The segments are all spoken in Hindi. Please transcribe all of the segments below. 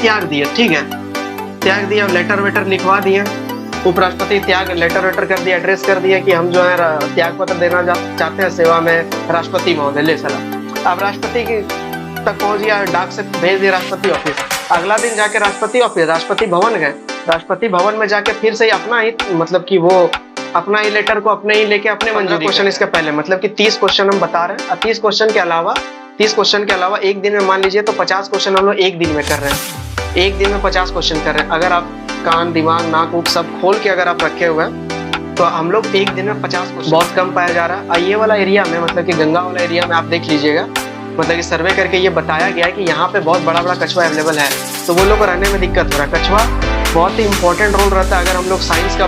त्याग दिए, ठीक है, त्याग दिया, लेटर वेटर लिखवा दिए, उपराष्ट्रपति त्याग लेटर वेटर कर दिया, एड्रेस कर दिया कि हम जो है त्याग पत्र देना चाहते हैं सेवा में राष्ट्रपति महोदय, ले चला। अब राष्ट्रपति की तक पहुंच गया, डाक से भेज दिया राष्ट्रपति ऑफिस। अगला दिन जाके राष्ट्रपति ऑफिस, राष्ट्रपति भवन गए, राष्ट्रपति भवन में जाके फिर से अपना ही मतलब कि वो अपना ही लेटर को अपने ही लेके अपने मंजूरी क्वेश्चन इसके पहले मतलब कि 30 क्वेश्चन हम बता रहे हैं। 30 क्वेश्चन के अलावा एक दिन में मान लीजिए तो 50 क्वेश्चन हम लोग एक दिन में कर रहे हैं, एक दिन में 50 क्वेश्चन कर रहे हैं। अगर आप कान दिमाग नाक उक सब खोल के अगर आप रखे हुए हैं तो हम लोग एक दिन में 50 क्वेश्चन बहुत कम पाया जा रहा है। ये वाला एरिया में मतलब कि गंगा वाला एरिया में आप देख लीजिएगा, मतलब कि सर्वे करके ये बताया गया है कि यहाँ पे बहुत बड़ा कछुआ अवेलेबल है, तो वो लोग को रहने में दिक्कत हो रहा है। कछुआ बहुत ही इंपॉर्टेंट रोल रहता है अगर हम लोग साइंस का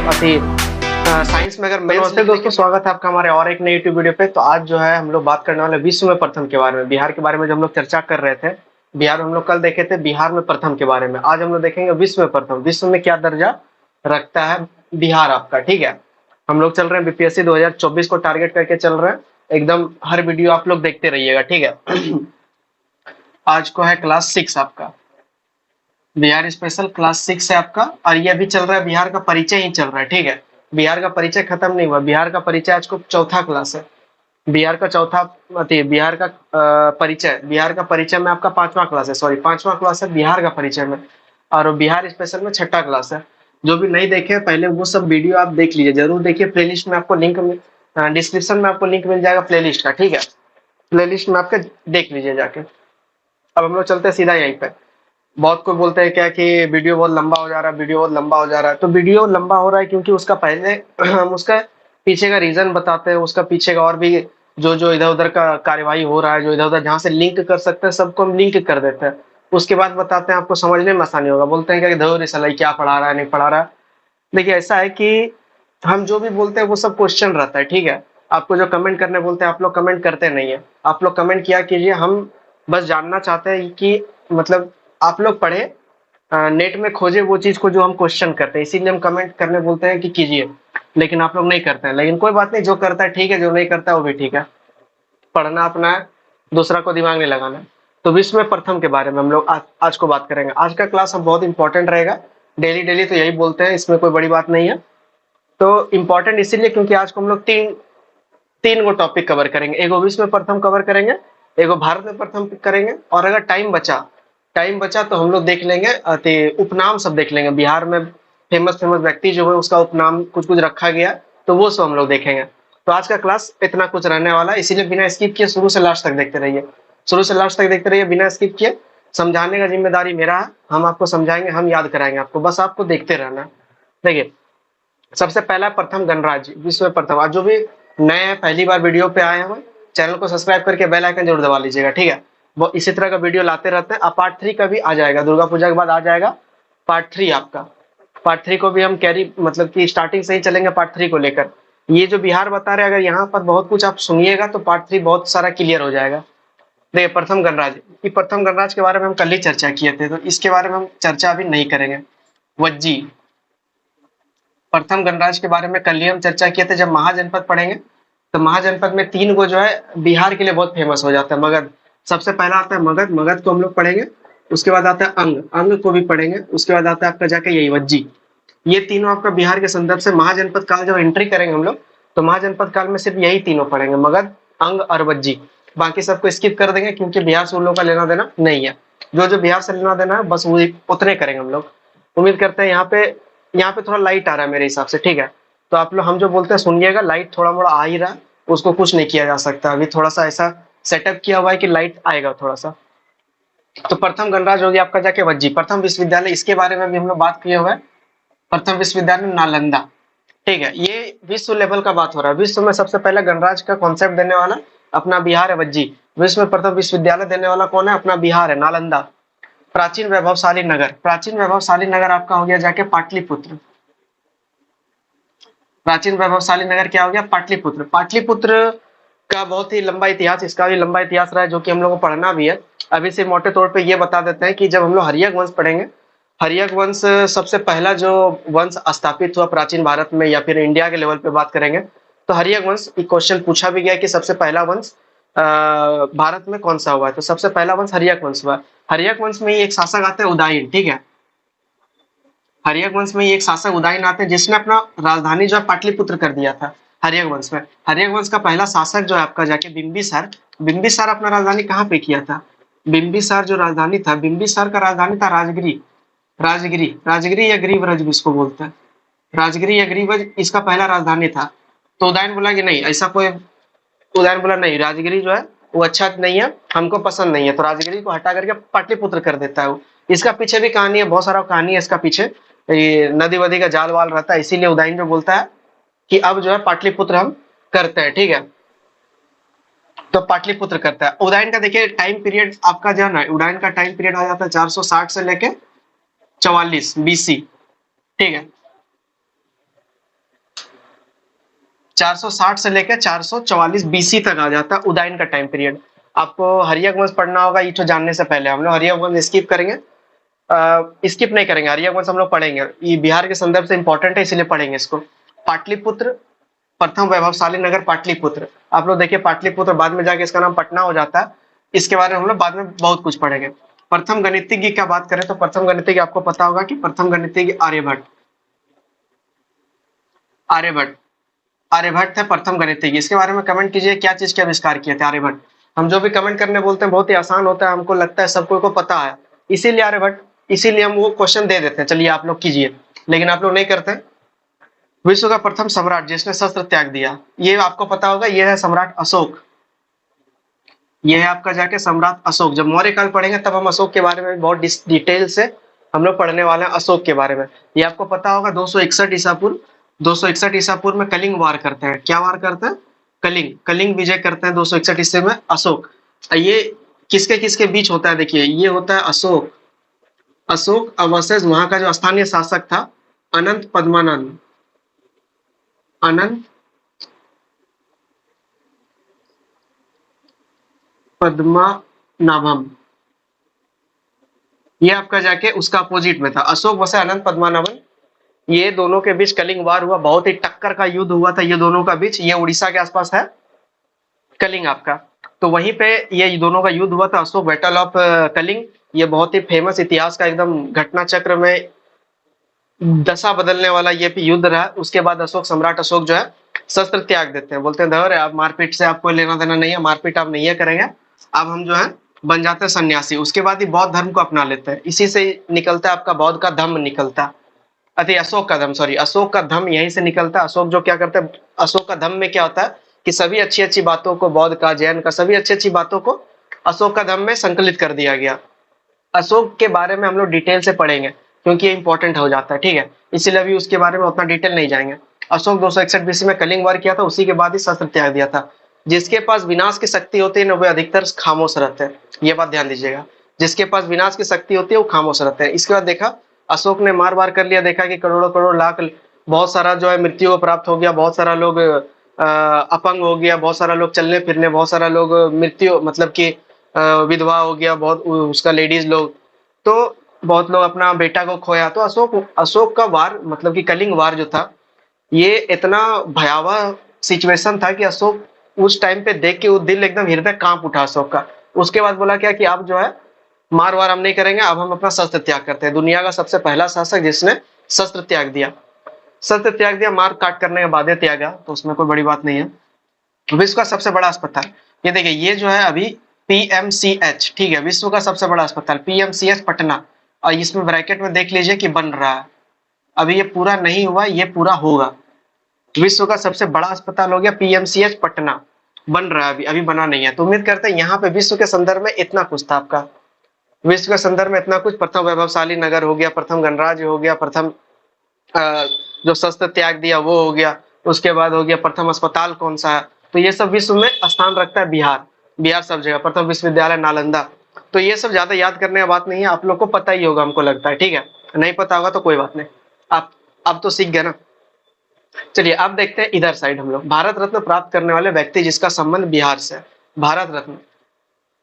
साइंस में अगर नमस्ते दोस्तों, स्वागत है आपका हमारे और एक नई यूट्यूब वीडियो पे। तो आज जो है हम लोग बात करने वाले विश्व में प्रथम के बारे में, बिहार के बारे में जो हम लोग चर्चा कर रहे थे। बिहार हम लोग कल देखे थे बिहार में प्रथम के बारे में, आज हम लोग देखेंगे विश्व में प्रथम, विश्व में क्या दर्जा रखता है बिहार आपका, ठीक है। हम लोग चल रहे हैं बीपीएससी 2024 को टारगेट करके चल रहे हैं, एकदम हर वीडियो आप लोग देखते रहिएगा, ठीक है। आज को है क्लास 6 आपका, बिहार स्पेशल क्लास 6 है आपका, और ये अभी चल रहा है बिहार का परिचय ही चल रहा है, ठीक है। बिहार का परिचय खत्म नहीं हुआ, बिहार का परिचय आज को चौथा क्लास है, बिहार का चौथा बिहार का परिचय में आपका 5वां क्लास है, सॉरी 5वां क्लास है बिहार का परिचय में, और बिहार स्पेशल में 6ठा क्लास है। जो भी नहीं देखे पहले वो सब वीडियो आप देख लीजिए, जरूर देखिए। प्लेलिस्ट में आपको लिंक डिस्क्रिप्शन में आपको लिंक मिल जाएगा प्लेलिस्ट का, ठीक है। प्लेलिस्ट में आपके देख लीजिए जाके। अब हम लोग चलते हैं सीधा यहीं पे। बहुत कोई बोलते हैं क्या कि वीडियो बहुत लंबा हो जा रहा है, वीडियो बहुत लंबा हो जा रहा है। तो वीडियो लंबा हो रहा है क्योंकि उसका पहले हम उसका पीछे का रीजन बताते हैं, उसका पीछे का और भी जो इधर उधर का कार्यवाही हो रहा है, जो इधर उधर जहाँ से लिंक कर सकते हैं सबको हम लिंक कर देते हैं, उसके बाद बताते हैं, आपको समझने में आसानी होगा। बोलते हैं कि धौर सलाई क्या पढ़ा रहा है नहीं पढ़ा रहा है। देखिए ऐसा है कि हम जो भी बोलते हैं वो सब क्वेश्चन रहता है, ठीक है। आपको जो कमेंट करने बोलते हैं आप लोग कमेंट करते नहीं है, आप लोग कमेंट किया कीजिए। हम बस जानना चाहते हैं कि मतलब आप लोग पढ़े, नेट में खोजे वो चीज को जो हम क्वेश्चन करते हैं, इसीलिए हम कमेंट करने बोलते हैं कि कीजिए, लेकिन आप लोग नहीं करते हैं। लेकिन कोई बात नहीं, जो करता है ठीक है, जो नहीं करता है वो भी ठीक है। पढ़ना अपना है, दूसरा को दिमाग नहीं लगाना है। तो विश्व में प्रथम के बारे में हम लोग आज को बात करेंगे। आज का क्लास हम बहुत इंपॉर्टेंट रहेगा, डेली तो यही बोलते हैं, इसमें कोई बड़ी बात नहीं है। तो इम्पोर्टेंट इसीलिए क्योंकि आज को हम लोग तीन गो टॉपिक कवर करेंगे। एगो विश्व में प्रथम कवर करेंगे, एगो भारत में प्रथम करेंगे, और अगर टाइम बचा तो हम लोग देख लेंगे उपनाम सब देख लेंगे। बिहार में फेमस व्यक्ति जो है उसका उपनाम कुछ रखा गया, तो वो सब हम लोग देखेंगे। तो आज का क्लास इतना कुछ रहने वाला है, इसीलिए बिना स्किप किए शुरू से लास्ट तक देखते रहिए, बिना स्किप किए। समझाने का जिम्मेदारी मेरा है, हम आपको समझाएंगे, हम याद कराएंगे आपको, बस आपको देखते रहना है। देखिए सबसे पहला प्रथम गणराज्य, विश्व में प्रथम। आज जो भी नए हैं, पहली बार वीडियो पे आए हैं, चैनल को सब्सक्राइब करके बेल आइकन जरूर दबा लीजिएगा, ठीक है। वो इसी तरह का वीडियो लाते रहते हैं। अब पार्ट 3 का भी आ जाएगा, दुर्गा पूजा के बाद आ जाएगा पार्ट 3 आपका। पार्ट 3 को भी हम कैरी मतलब कि स्टार्टिंग से ही चलेंगे पार्ट 3 को लेकर। ये जो बिहार बता रहे हैं, अगर यहाँ पर बहुत कुछ आप सुनिएगा तो पार्ट 3 बहुत सारा क्लियर हो जाएगा। देखिए प्रथम गणराज्य, प्रथम गणराज्य के बारे में हम कल ही चर्चा किए थे, तो इसके बारे में हम चर्चा अभी नहीं करेंगे। वज्जी, प्रथम गणराज्य के बारे में कल ही हम चर्चा किए थे। जब महाजनपद पढ़ेंगे तो महाजनपद में 3 गो जो है बिहार के लिए बहुत फेमस हो जाता है। मगध सबसे पहला आता है, मगध को हम लोग पढ़ेंगे। उसके बाद आता है अंग को भी पढ़ेंगे। उसके बाद आता है आपका जाके यही वज्जी। ये तीनों आपका बिहार के संदर्भ से महाजनपद काल जब एंट्री करेंगे हम लोग, तो महाजनपद काल में सिर्फ यही तीनों पढ़ेंगे, मगध, अंग और वज्जी। बाकी सबको स्किप कर देंगे क्योंकि बिहार से उन लोगों का लेना देना नहीं है। जो बिहार से लेना देना है बस वो उतने करेंगे हम लोग। उम्मीद करते हैं यहाँ पे थोड़ा लाइट आ रहा है मेरे हिसाब से, ठीक है। तो आप लोग हम जो बोलते हैं सुनिएगा, लाइट थोड़ा मोड़ा आ ही रहा है, उसको कुछ नहीं किया जा सकता। अभी थोड़ा सा ऐसा सेटअप किया हुआ है कि लाइट आएगा थोड़ा सा। तो प्रथम गणराज्य हो गया आपका जाके वज्जी। प्रथम विश्वविद्यालय, इसके बारे में भी हम लोग बात किए हुए हैं। प्रथम विश्वविद्यालय नालंदा, ठीक है। ये विश्व लेवल का बात हो रहा है। विश्व में सबसे पहला गणराज्य का कॉन्सेप्ट देने वाला अपना बिहार है, वज्जी। विश्व में प्रथम विश्वविद्यालय देने वाला कौन है? अपना बिहार है, नालंदा। प्राचीन वैभवशाली नगर आपका हो गया जाके पाटलिपुत्र। प्राचीन वैभवशाली नगर क्या हो गया? पाटलिपुत्र। पाटलिपुत्र का बहुत ही लंबा इतिहास, इसका भी लंबा इतिहास रहा है जो कि हम लोग को पढ़ना भी है। अभी से मोटे तौर पे ये बता देते हैं कि जब हम लोग हर्यक वंश पढ़ेंगे, हर्यक वंश सबसे पहला जो वंश स्थापित हुआ प्राचीन भारत में या फिर इंडिया के लेवल पे बात करेंगे तो हर्यक वंश, क्वेश्चन पूछा भी गया कि सबसे पहला वंश भारत में कौन सा हुआ है? तो सबसे पहला वंश हर्यक वंश हुआ। हर्यक वंश में ही एक शासक आते हैं उदयन, ठीक है। हर्यक वंश में ही एक शासक उदयन आते हैं जिसने अपना राजधानी जो है पाटलिपुत्र कर दिया था हर्यक वंश में। हर्यक वंश का पहला शासक जो है आपका जाके बिंबिसार, बिंबिसार अपना राजधानी कहाँ पे किया था? बिंबिसार जो राजधानी था, बिंबिसार का राजधानी था राजगिरी। राजगिरी, राजगिरी या ग्रीवरज भी इसको बोलते हैं। राजगिरी या ग्रीवज इसका पहला राजधानी था। तो उदयन बोला कि नहीं ऐसा कोई, उदयन बोला नहीं राजगिरी जो है वो अच्छा नहीं है, हमको पसंद नहीं है, तो राजगिरी को हटा करके पाटलिपुत्र कर देता है वो। इसका पीछे भी कहानी है, बहुत सारा कहानी है इसका पीछे, ये नदी वदी का जाल वाल रहता है, इसीलिए उदयन जो बोलता है कि अब जो है पाटलिपुत्र हम करते हैं, ठीक है। तो पाटलिपुत्र करता है। उदयन का देखिए टाइम पीरियड आपका जो है ना, उदयन का टाइम पीरियड आ जाता है 460 से लेके 44 बीसी, ठीक है। 460 से लेकर 444 बीसी तक आ जाता है उदयन का टाइम पीरियड। आपको हर्यक वंश पढ़ना होगा, ये तो जानने से पहले हम लोग हर्यक वंश स्किप करेंगे, स्किप नहीं करेंगे, हर्यक वंश हम लोग पढ़ेंगे, ये बिहार के संदर्भ से इंपॉर्टेंट है इसलिए पढ़ेंगे इसको। पाटलिपुत्र, प्रथम वैभवशाली नगर पाटलिपुत्र। आप लोग देखिए पाटलिपुत्र बाद में जाके इसका नाम पटना हो जाता है, इसके बारे में हम लोग बाद में बहुत कुछ पढ़ेंगे। प्रथम गणितज्ञ की क्या बात करें तो प्रथम गणितज्ञ आपको पता होगा कि प्रथम गणितज्ञ आर्यभट्ट। आर्यभट्ट, आर्यभट्ट थे प्रथम गणितज्ञ। इसके बारे में कमेंट कीजिए क्या चीज के आविष्कार किए थे आर्यभट्ट। हम जो भी कमेंट करने बोलते हैं बहुत ही आसान होता है, हमको लगता है सबको को पता है, इसीलिए आर्यभट्ट, इसीलिए हम वो क्वेश्चन दे देते हैं, चलिए आप लोग कीजिए, लेकिन आप लोग नहीं करते। विश्व का प्रथम सम्राट जिसने शस्त्र त्याग दिया, ये आपको पता होगा, ये है सम्राट अशोक। ये है आपका जाके सम्राट अशोक। जब मौर्य काल पढ़ेंगे तब हम अशोक के बारे में बहुत डिटेल से हम लोग पढ़ने वाले हैं अशोक के बारे में। ये आपको पता होगा 261 ईसा पूर्व, 261 ईसा पूर्व में कलिंग वार करते हैं। क्या वार करते हैं? कलिंग, कलिंग विजय करते हैं 261 ईस्वी में अशोक। ये किसके किसके बीच होता है? देखिए ये होता है अशोक, अशोक वर्सेस वहां का जो स्थानीय शासक था अनंत पद्मानंद, अनंत पद्मनाभम। ये आपका जाके उसका अपोजिट में था, अशोक वर्सेस अनंत पद्मनाभन। ये दोनों के बीच कलिंग वार हुआ, बहुत ही टक्कर का युद्ध हुआ था ये दोनों का बीच। ये उड़ीसा के आसपास है कलिंग आपका, तो वहीं पे ये दोनों का युद्ध हुआ था, अशोक बैटल ऑफ कलिंग। ये बहुत ही फेमस इतिहास का एकदम घटना चक्र में दशा बदलने वाला ये भी युद्ध रहा। उसके बाद अशोक, सम्राट अशोक जो है शस्त्र त्याग देते हैं, बोलते हैं धैर्य आप मारपीट से आपको लेना देना नहीं है, मारपीट आप नहीं करेंगे, अब हम जो है बन जाते हैं सन्यासी। उसके बाद ही बौद्ध धर्म को अपना लेते हैं, इसी से निकलता है आपका बौद्ध का धम्म निकलता है, अति अशोक का धम्म, सॉरी अशोक का धम्म यहीं से निकलता है। अशोक जो क्या करते हैं, अशोक का धम्म में क्या होता है कि सभी अच्छी अच्छी बातों को, बौद्ध का जैन का सभी अच्छी अच्छी बातों को अशोक का धम्म में संकलित कर दिया गया। अशोक के बारे में हम लोग डिटेल से पढ़ेंगे क्योंकि ये इंपॉर्टेंट हो जाता है, ठीक है, इसलिए अभी उसके बारे में उतना डिटेल नहीं जाएंगे। अशोक 261 बीसी में कलिंग वार किया था, उसी के बाद ही शस्त्र त्याग दिया था। जिसके पास विनाश की शक्ति होती है ना वो अधिकतर खामोश रहते हैं, ये बात ध्यान दीजिएगा, जिसके पास विनाश की शक्ति होती है वो खामोश रहते हैं। इसके बाद देखा अशोक ने मार वार कर लिया, देखा कि करोड़ों करोड़ लाख, बहुत सारा जो है मृत्यु को प्राप्त हो गया, बहुत सारा लोग अपंग हो गया, बहुत सारा लोग चलने फिरने, बहुत सारा लोग मृत्यु मतलब कि विधवा हो गया, बहुत उसका लेडीज लोग, तो बहुत लोग अपना बेटा को खोया। तो अशोक, अशोक का वार मतलब कि कलिंग वार जो था ये इतना भयावह सिचुएशन था कि अशोक उस टाइम पे देख के वो दिल एकदम हृदय कांप उठा अशोक का। उसके बाद बोला क्या कि अब जो है मार वार हम नहीं करेंगे, अब हम अपना शस्त्र त्याग करते हैं। दुनिया का सबसे पहला शासक जिसने शस्त्र त्याग दिया, शस्त्र त्याग दिया, मार काट करने के बाद त्यागा, तो उसमें कोई बड़ी बात नहीं है। विश्व का सबसे बड़ा अस्पताल, ये देखिए ये जो है अभी पीएमसीएच, ठीक है, विश्व का सबसे बड़ा अस्पताल पीएमसीएच पटना, और इसमें ब्रैकेट में देख लीजिए कि बन रहा है, अभी ये पूरा नहीं हुआ, ये पूरा होगा। विश्व का सबसे बड़ा अस्पताल हो गया पीएमसीएच पटना, बन रहा है, अभी अभी बना नहीं है। तो उम्मीद करते हैं यहाँ पे विश्व के संदर्भ में इतना कुछ था आपका, विश्व के संदर्भ में इतना कुछ। प्रथम वैभवशाली नगर हो गया, प्रथम गणराज्य हो गया, प्रथम जो शस्त्र त्याग दिया वो हो गया, उसके बाद हो गया प्रथम अस्पताल कौन सा है, तो ये सब विश्व में स्थान रखता है बिहार, बिहार सब जगह। प्रथम विश्वविद्यालय नालंदा, तो ये सब ज्यादा याद करने की बात नहीं है, आप लोग को पता ही होगा हमको लगता है, ठीक है, नहीं पता होगा तो कोई बात नहीं, आप अब तो सीख गए ना। चलिए अब देखते हैं इधर साइड हम लोग, भारत रत्न प्राप्त करने वाले व्यक्ति जिसका संबंध बिहार से, भारत रत्न,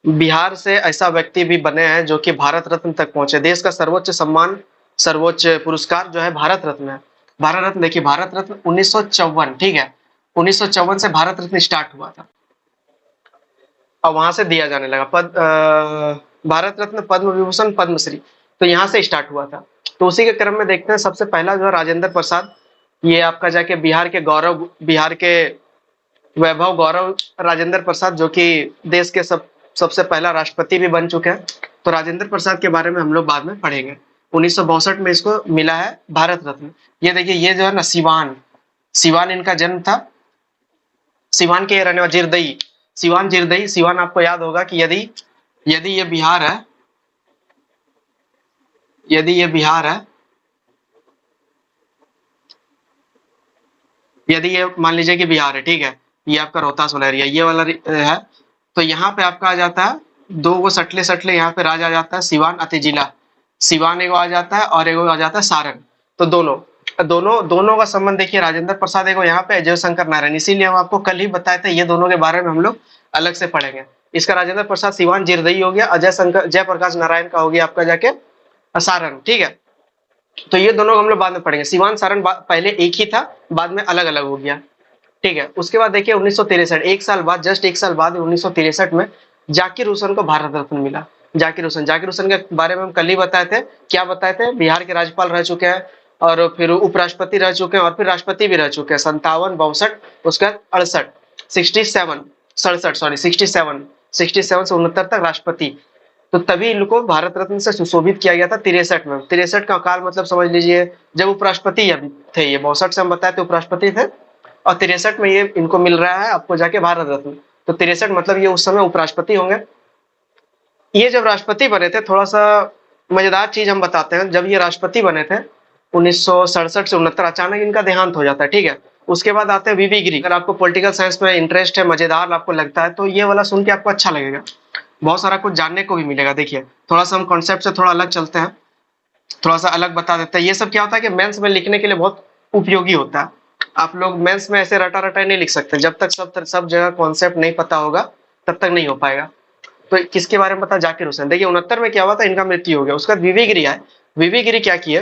बिहार से ऐसा व्यक्ति भी बने हैं जो कि भारत रत्न तक पहुंचे। देश का सर्वोच्च सम्मान, सर्वोच्च पुरस्कार जो है भारत रत्न है। भारत रत्न देखिए, भारत रत्न 1954, ठीक है, 1954 से भारत रत्न स्टार्ट हुआ था। और वहां से दिया जाने लगा भारत रत्न, पद्म विभूषण, पद्मश्री, तो यहाँ से स्टार्ट हुआ था। तो उसी के क्रम में देखते हैं सबसे पहला जो है राजेंद्र प्रसाद, ये आपका जाके बिहार के गौरव, बिहार के वैभव गौरव राजेंद्र प्रसाद, जो कि देश के सबसे पहला राष्ट्रपति भी बन चुके हैं। तो राजेंद्र प्रसाद के बारे में हम लोग बाद में पढ़ेंगे। 1962 में इसको मिला है भारत रत्न। ये देखिए, ये जो है ना सिवान, सिवान इनका जन्म था, सिवान के रहने वाले जिरदई, सिवान जिरदई। सिवान आपको याद होगा कि यदि यदि ये बिहार है, यदि ये बिहार है, यदि ये मान लीजिए कि बिहार है, ठीक है, ये आपका रोहतास वाला एरिया, ये वाला है, तो यहाँ पे आपका आ जाता है दो वो सटले सटले यहाँ पे राज आ जाता है, सिवान अति जिला, सिवान एगो आ जाता है और एगो आ जाता है सारण। तो दोनों दोनों दोनों का संबंध देखिए, राजेंद्र प्रसाद एगो यहाँ पे, अजय शंकर नारायण, इसीलिए हम आपको कल ही बताए थे, ये दोनों के बारे में हम लोग अलग से पढ़ेंगे। इसका राजेंद्र प्रसाद सिवान जिरदई हो गया, अजय शंकर जयप्रकाश नारायण का हो गया आपका जाके सारण, ठीक है। तो ये दोनों हम लोग बाद में पढ़ेंगे। सिवान सारण पहले एक ही था, बाद में अलग अलग हो गया, ठीक है। उसके बाद देखिए 1963, एक साल बाद, जस्ट एक साल बाद 1963 में जाकिर हुसैन को भारत रत्न मिला। जाकिर हुसैन के बारे में हम कल ही बताए थे। क्या बताए थे? बिहार के राज्यपाल रह चुके हैं और फिर उपराष्ट्रपति रह चुके हैं और फिर राष्ट्रपति भी रह चुके हैं। 57, 62, उसका 68, 67, 67, सॉरी 67, 67 से 69 तक राष्ट्रपति। तो तभी इनको भारत रत्न से सुशोभित किया गया था 63 में। 63 का काल मतलब समझ लीजिए जब उपराष्ट्रपति थे, ये 62 से हम बताए थे उपराष्ट्रपति थे, और 63 में ये इनको मिल रहा है आपको जाके भारत रत्न। तो 63 मतलब ये उस समय उपराष्ट्रपति होंगे। ये जब राष्ट्रपति बने थे, थोड़ा सा मजेदार चीज हम बताते हैं, जब ये राष्ट्रपति बने थे 1967 से 69, अचानक इनका देहांत हो जाता है, ठीक है। उसके बाद आते हैं वीवी गिरी। अगर आपको पॉलिटिकल साइंस में इंटरेस्ट है, मजेदार आपको लगता है, तो ये वाला सुन के आपको अच्छा लगेगा, बहुत सारा कुछ जानने को भी मिलेगा। देखिए थोड़ा सा हम कॉन्सेप्ट से थोड़ा अलग चलते हैं, थोड़ा सा अलग बता देते हैं। ये सब क्या होता है कि मेंस में लिखने के लिए बहुत उपयोगी होता है। आप लोग मेंस में ऐसे रटा रटा नहीं लिख सकते, जब तक सब जगह कॉन्सेप्ट नहीं पता होगा तब तक नहीं हो पाएगा। तो किसके बारे में पता? जाकिर हुसैन। देखिए 69 में क्या हुआ था, इनका मृत्यु हो गया। उसका बाद वीवी गिरी आए। वीवी गिरी क्या किए,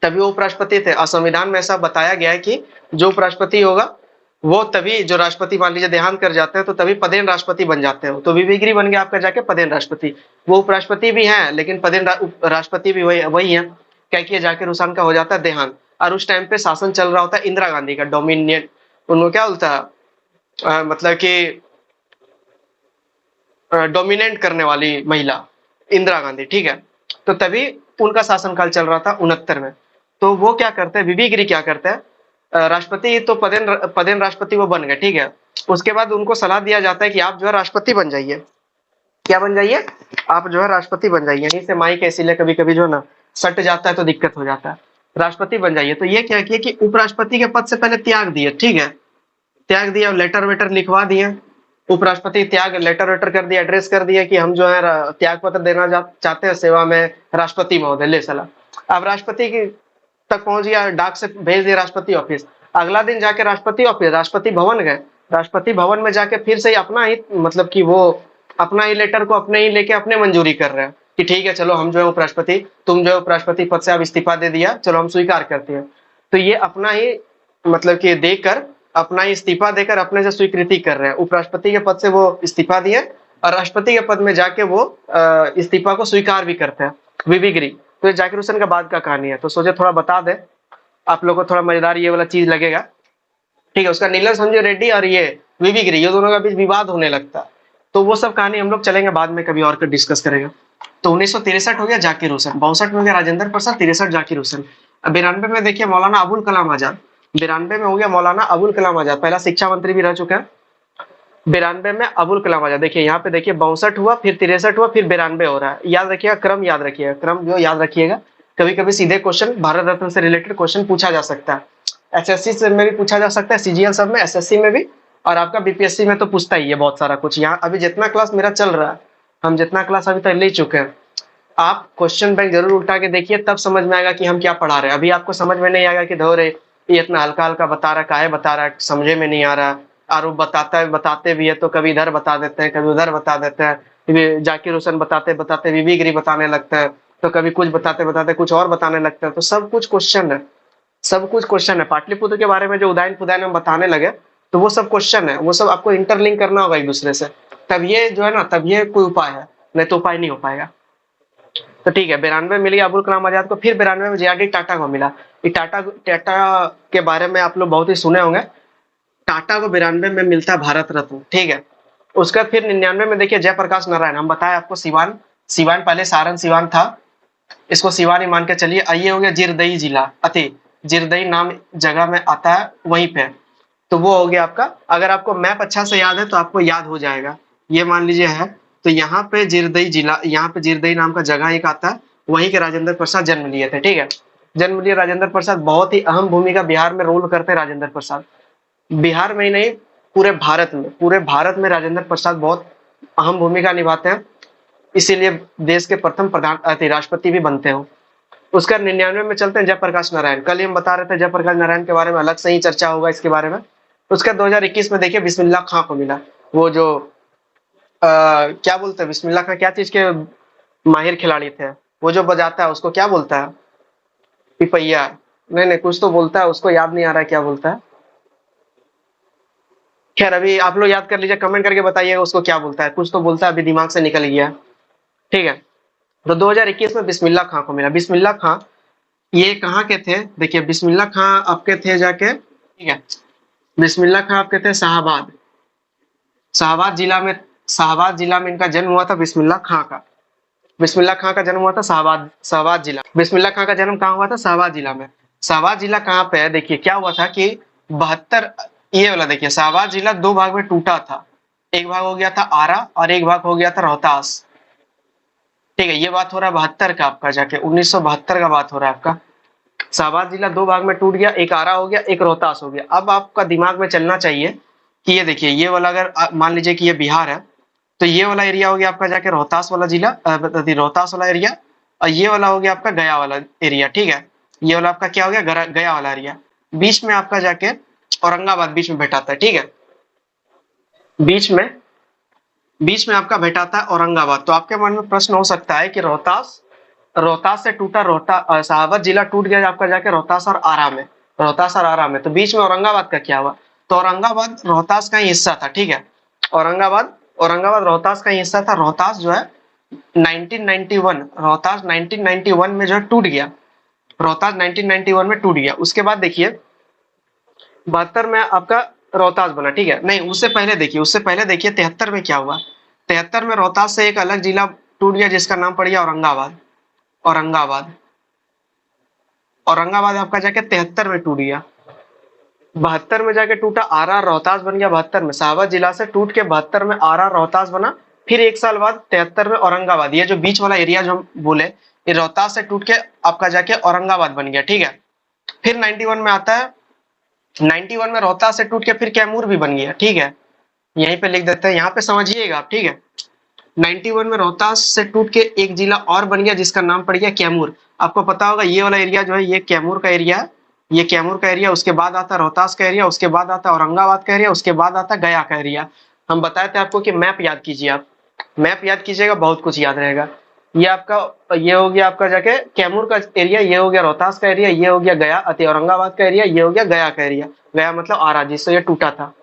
तभी वो उपराष्ट्रपति थे, और संविधान में ऐसा बताया गया है कि जो उपराष्ट्रपति होगा वो तभी, जो राष्ट्रपति मान लीजिए देहांत कर जाते हैं तो तभी पदेन राष्ट्रपति बन जाते हैं। तो वीवी गिरी बन गया आपका जाके पदेन राष्ट्रपति। वो उपराष्ट्रपति भी हैं लेकिन पदेन राष्ट्रपति भी वही है। क्या किया, जाकिर हुसैन का हो जाता है देहांत, और उस टाइम पे शासन चल रहा होता है इंदिरा गांधी का, डोमिनियन, उनको क्या बोलता है, मतलब कि डोमिनेट करने वाली महिला इंदिरा गांधी, ठीक है। तो तभी उनका शासनकाल चल रहा था 69 में। तो वो क्या करते हैं, वीवी गिरी क्या करते हैं, राष्ट्रपति तो पदेन राष्ट्रपति वो बन गए, ठीक है। उसके बाद उनको सलाह दिया जाता है कि आप जो है राष्ट्रपति बन जाइए। क्या बन जाइए? आप जो है राष्ट्रपति बन जाइए। यहीं से माइक इसीलिए कभी कभी जो है ना सट जाता है तो दिक्कत हो जाता है। राष्ट्रपति बन जाइए। तो ये क्या किया कि उपराष्ट्रपति के पद से पहले त्याग दिए, ठीक है, त्याग दिया, लेटर वेटर लिखवा दिए। उपराष्ट्रपति त्याग, लेटर वेटर कर दिया, एड्रेस कर दिया कि हम जो है त्याग पत्र देना चाहते हैं सेवा में राष्ट्रपति महोदय, ले सला। अब राष्ट्रपति की तक पहुंच गया, डाक से भेज दिया राष्ट्रपति ऑफिस। अगला दिन जाके राष्ट्रपति ऑफिस, राष्ट्रपति भवन गए। राष्ट्रपति भवन में जाके फिर से अपना ही, मतलब कि वो अपना ही लेटर को अपने ही लेके अपने मंजूरी कर रहे हैं कि ठीक है चलो हम जो है उपराष्ट्रपति, तुम जो है उपराष्ट्रपति पद से अब इस्तीफा दे दिया, चलो हम स्वीकार करते हैं। तो ये अपना ही मतलब कि देकर, अपना ही इस्तीफा देकर अपने से स्वीकृति कर रहे हैं। उपराष्ट्रपति के पद से वो इस्तीफा दिए और राष्ट्रपति के पद में जाके वो इस्तीफा को स्वीकार भी करते हैं, वीवी गिरी। तो ये जाकिर हुसैन का बाद का कहानी है, तो सोचे थोड़ा बता दे, आप लोग को थोड़ा मजेदार ये वाला चीज लगेगा, ठीक है। उसका नीलम संजय रेड्डी और ये वीवी गिरी, ये दोनों का बीच विवाद होने लगता है। तो वो सब कहानी हम लोग चलेंगे बाद में कभी और डिस्कस करेंगे। तो 1963 हो गया जाकिर हुसैन, 62 में हो गया राजेंद्र प्रसाद, 63 जाकिर हुसैन। अब 92 में देखिए मौलाना अबुल कलाम आजाद। 92 में हो गया मौलाना अबुल कलाम आजाद, पहला शिक्षा मंत्री भी रह चुके हैं। 92 में अबुल कलाम आजाद। देखिए यहाँ पे देखिए 62 हुआ, फिर 63 हुआ, फिर 92 हो रहा है। याद रखिएगा, क्रम याद रखिएगा, क्रम जो याद रखिएगा। कभी कभी सीधे क्वेश्चन भारत रत्न से रिलेटेड क्वेश्चन पूछा जा सकता है, एसएससी से में भी पूछा जा सकता है, सीजीएल सब में, एसएससी में भी, और आपका बीपीएससी में तो पूछता ही है बहुत सारा कुछ। यहाँ अभी जितना क्लास मेरा चल रहा है, हम जितना क्लास अभी तक ले चुके हैं, आप क्वेश्चन बैंक जरूर उठा के देखिए, तब समझ में आएगा कि हम क्या पढ़ा रहे हैं। अभी आपको समझ में नहीं आएगा कि धोरे ये इतना हल्का हल्का बता रहा है, काहे बता रहा है, समझे में नहीं आ रहा। और वो बताते भी है तो कभी इधर बता देते हैं, कभी उधर बता देते हैं। जाकिर हुसैन बताते बताते वीवी गिरी बताने लगता है, तो कभी कुछ बताते बताते कुछ और बताने लगता है। तो सब कुछ क्वेश्चन है, सब कुछ क्वेश्चन है। पाटलिपुत्र के बारे में जो उदायन पुदायन हम बताने लगे, तो वो सब क्वेश्चन है, वो सब आपको इंटरलिंक करना होगा एक दूसरे से। तब ये जो है ना, तब ये कोई उपाय है, नहीं तो उपाय नहीं हो पाएगा। तो ठीक है, 92 मिल गया अबुल कलाम आजाद को। फिर 92 में जे.आर.डी. टाटा को मिला। ये टाटा टाटा के बारे में आप लोग बहुत ही सुने होंगे। टाटा को 92 में मिलता है भारत रत्न, ठीक है। उसके बाद फिर 99 में देखिए जयप्रकाश नारायण, हम बताए आपको सिवान, सिवान पहले सारण सिवान था, इसको सिवान ही मान के चलिए। ये हो गया जिरदई जिला, अति जिरदई नाम जगह में आता है वहीं पे, तो वो हो गया आपका। अगर आपको मैप अच्छा से याद है तो आपको याद हो जाएगा। ये मान लीजिए है, तो यहाँ पे जिरदई जिला, यहाँ पे जिरदई नाम का जगह एक आता है, वहीं के राजेंद्र प्रसाद जन्म लिए थे, ठीक है। जन्म लिए राजेंद्र प्रसाद, बहुत ही अहम भूमिका बिहार में रोल करते हैं राजेंद्र प्रसाद। बिहार में ही नहीं, पूरे भारत में, पूरे भारत में राजेंद्र प्रसाद बहुत अहम भूमिका निभाते हैं, इसीलिए देश के प्रथम राष्ट्रपति भी बनते हो। उसका 99 में चलते हैं जयप्रकाश नारायण। कल ही हम बता रहे थे जयप्रकाश नारायण के बारे में, अलग से ही चर्चा होगा इसके बारे में। उसका 2021 में देखिए बिस्मिल्लाह खां को मिला। वो जो क्या बोलते हैं, बिस्मिल्लाह खां क्या चीज के माहिर खिलाड़ी थे, वो जो बजाता है उसको क्या बोलता है, पिपैया, नहीं नहीं कुछ तो बोलता है, उसको याद नहीं आ रहा है क्या बोलता है। खैर अभी आप लोग याद कर लीजिए, कमेंट करके बताइएगा उसको क्या बोलता है, कुछ तो बोलता है, अभी दिमाग से निकल गया, ठीक है। तो 2021 में बिस्मिल्लाह खां को मिला। बिस्मिल्लाह खां ये कहाँ के थे, देखिए बिस्मिल्लाह खां आपके थे जाके, ठीक है, बिस्मिल्लाह खां आपके थे शाहबाद, शाहबाद जिला में, शाहबाद जिला में इनका जन्म हुआ था बिस्मिल्लाह खां का। बिस्मिल्लाह खां का जन्म हुआ था शाहबाद, शाहबाद जिला। बिस्मिल्लाह खां का जन्म कहाँ हुआ था, शाहबाद जिला में। शाहबाद जिला कहाँ पे है, देखिए क्या हुआ था कि 72, ये वाला देखिए, शाहबाद जिला दो भाग में टूटा था। एक भाग हो गया था आरा और एक भाग हो गया था रोहतास, ठीक है। ये बात हो रहा है 72 का आपका, जाके 1972 का बात हो रहा है आपका। शाहबाद जिला दो भाग में टूट गया, एक आरा हो गया, एक रोहतास हो गया। अब आपका दिमाग में चलना चाहिए कि ये देखिए, ये वाला अगर मान लीजिए कि ये बिहार है, तो ये वाला एरिया हो गया आपका जाके रोहतास वाला जिला, रोहतास वाला एरिया, और ये वाला हो गया आपका गया वाला एरिया, ठीक है। ये वाला आपका क्या हो गया, गया वाला एरिया। बीच में आपका जाके औरंगाबाद बीच में भेटाता है, ठीक है। बीच में आपका भेटाता है औरंगाबाद। तो आपके मन में प्रश्न हो सकता है कि रोहतास, रोहतास से टूटा, शाहबाद जिला टूट गया आपका जाके रोहतास और आरा में, रोहतास और आरा में, तो बीच में औरंगाबाद का क्या हुआ। तो औरंगाबाद रोहतास का ही हिस्सा था, ठीक है। औरंगाबाद, औरंगाबाद रोहतास का ही हिस्सा था। रोहतास जो है 1991, रोहतास 1991 में जो है टूट गया, रोहतास 1991 में टूट गया। उसके बाद देखिए 72 में आपका रोहतास बना, ठीक है। नहीं उससे पहले देखिए, उससे पहले देखिए 73 में क्या हुआ। 73 में रोहतास से एक अलग जिला टूट गया जिसका नाम पड़ गया औरंगाबाद। औरंगाबाद, औरंगाबाद आपका जाके 73 में टूट गया। 72 में जाके टूटा, आरा रोहतास बन गया 72 में। शाहबाद जिला से टूट के 72 में आरा रोहतास बना। फिर एक साल बाद 73 में औरंगाबाद, ये जो बीच वाला एरिया जो हम बोले, ये रोहतास से टूट के आपका जाके औरंगाबाद बन गया, ठीक है। फिर 91 में आता है, 91 में रोहतास से टूट के फिर कैमूर भी बन गया, ठीक है। यहीं पे लिख देते हैं, यहाँ पे समझिएगा आप, ठीक है। 91 में रोहतास से टूट के एक जिला और बन गया जिसका नाम पड़ गया कैमूर। आपको पता होगा ये वाला एरिया जो है ये कैमूर का एरिया है, ये कैमूर का एरिया। उसके बाद आता है रोहतास का एरिया, उसके बाद आता है औरंगाबाद का एरिया, उसके बाद आता है गया का एरिया। हम बताए थे आपको कि मैप याद कीजिए, आप मैप याद कीजिएगा, बहुत कुछ याद रहेगा। ये आपका, ये हो गया आपका जाके कैमूर का एरिया, ये हो गया रोहतास का एरिया, ये हो गया गया अति औरंगाबाद का एरिया, ये हो गया गया का एरिया। गया मतलब आरा, जिससे ये टूटा था।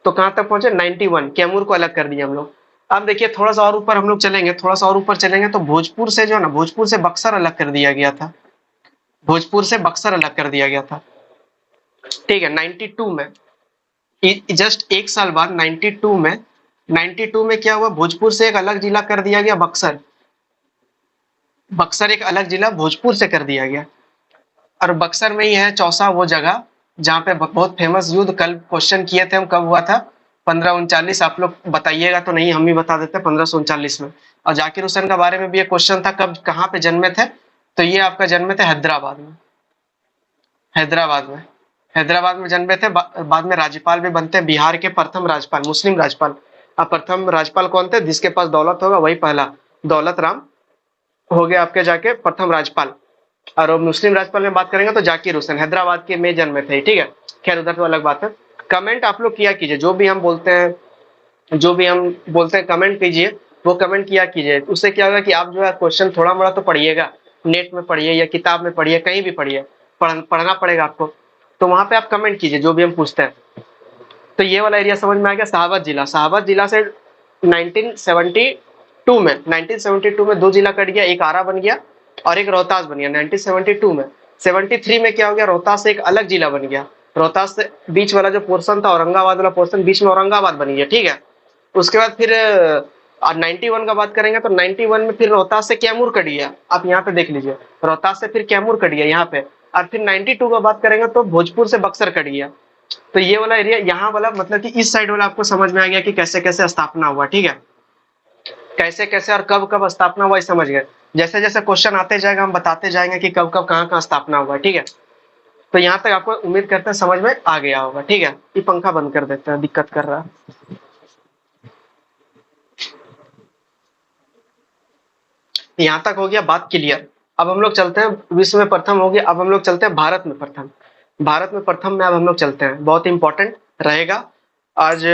तो कहां तक पहुंचे, 91, कैमूर को अलग कर दिया हम लोग। अब देखिए थोड़ा सा और ऊपर हम लोग चलेंगे, थोड़ा सा और ऊपर चलेंगे तो भोजपुर से जो है ना, भोजपुर से बक्सर अलग कर दिया गया था। भोजपुर से बक्सर अलग कर दिया गया था, ठीक है। 92 में, जस्ट एक साल बाद 92 में क्या हुआ, भोजपुर से एक अलग जिला कर दिया गया बक्सर। बक्सर एक अलग जिला भोजपुर से कर दिया गया। और बक्सर में ही है चौसा वो जगह जहाँ पे बहुत फेमस युद्ध, कल क्वेश्चन किए थे हम, कब हुआ था, 1539। आप लोग बताइएगा तो नहीं, हम ही बता देते, 1539 में। और जाकिर हुसैन के बारे में भी एक क्वेश्चन था, कब कहाँ पे जन्मे थे, तो ये आपका जन्मे थे हैदराबाद में। हैदराबाद में, हैदराबाद में जन्मे थे। बाद में राज्यपाल भी बनते, बिहार के प्रथम राज्यपाल, मुस्लिम राज्यपाल। अब प्रथम राज्यपाल कौन थे, जिसके पास दौलत होगा वही पहला, दौलत राम हो गया आपके जाके प्रथम राज्यपाल। और मुस्लिम राज्यपाल में बात करेंगे तो जाकिर हुसैन, हैदराबाद के में जन्मे थे, ठीक है। खैर उधर तो अलग बात है। कमेंट आप लोग किया कीजिए, जो भी हम बोलते हैं कमेंट कीजिए, वो कमेंट किया कीजिए। उससे क्या होगा कि आप जो है क्वेश्चन थोड़ा मोड़ा तो पढ़िएगा, नेट में पढ़िए या किताब में पढ़िए, कहीं भी पढ़िए, पढ़ना पड़ेगा आपको। तो वहां पे आप कमेंट कीजिए जो भी हम पूछते हैं। तो ये वाला एरिया समझ में आ गया, शाहबाद जिला। शाहबाद जिला से 1972 में 1972 में 2 जिला कट गया, एक आरा बन गया और एक रोहतास बन गया 1972 में। 73 में क्या हो गया, रोहतास से एक अलग जिला बन गया। रोहतास से बीच वाला जो पोर्शन था, औरंगाबाद वाला पोर्शन, बीच में औरंगाबाद बन गया, ठीक है। उसके बाद फिर 91 का बात करेंगे तो 91 में फिर रोहतास से कैमूर कट गया। आप यहाँ पे देख लीजिए, रोहतास से फिर कैमूर कट गया यहाँ पे। और फिर 92 का बात करेंगे तो भोजपुर से बक्सर कट गया। तो ये वाला एरिया यहाँ वाला मतलब कि इस साइड वाला आपको समझ में आ गया कि कैसे कैसे स्थापना हुआ, ठीक है। कैसे कैसे और कब कब स्थापना हुआ समझ गए। जैसे जैसे क्वेश्चन आते जाएगा हम बताते जाएंगे कि कब कब कहाँ कहाँ स्थापना हुआ, ठीक है। तो यहाँ तक आपको उम्मीद करते हैं समझ में आ गया होगा, ठीक है। ये पंखा बंद कर देते हैं, दिक्कत कर रहा है। यहाँ तक हो गया बात क्लियर। अब हम लोग चलते हैं, विश्व में प्रथम हो गया, अब हम लोग चलते हैं भारत में प्रथम। भारत में प्रथम में अब हम लोग चलते हैं, बहुत इंपॉर्टेंट रहेगा। आज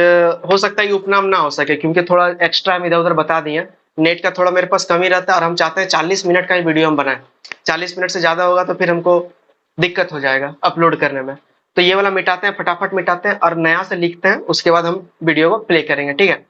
हो सकता है ये उपनाम ना हो सके क्योंकि थोड़ा एक्स्ट्रा हम इधर उधर बता दिए। नेट का थोड़ा मेरे पास कमी रहता है और हम चाहते हैं 40 मिनट का ही वीडियो हम बनाएं। 40 मिनट से ज्यादा होगा तो फिर हमको दिक्कत हो जाएगा अपलोड करने में। तो ये वाला मिटाते हैं, फटाफट मिटाते हैं और नया से लिखते हैं, उसके बाद हम वीडियो को प्ले करेंगे, ठीक है।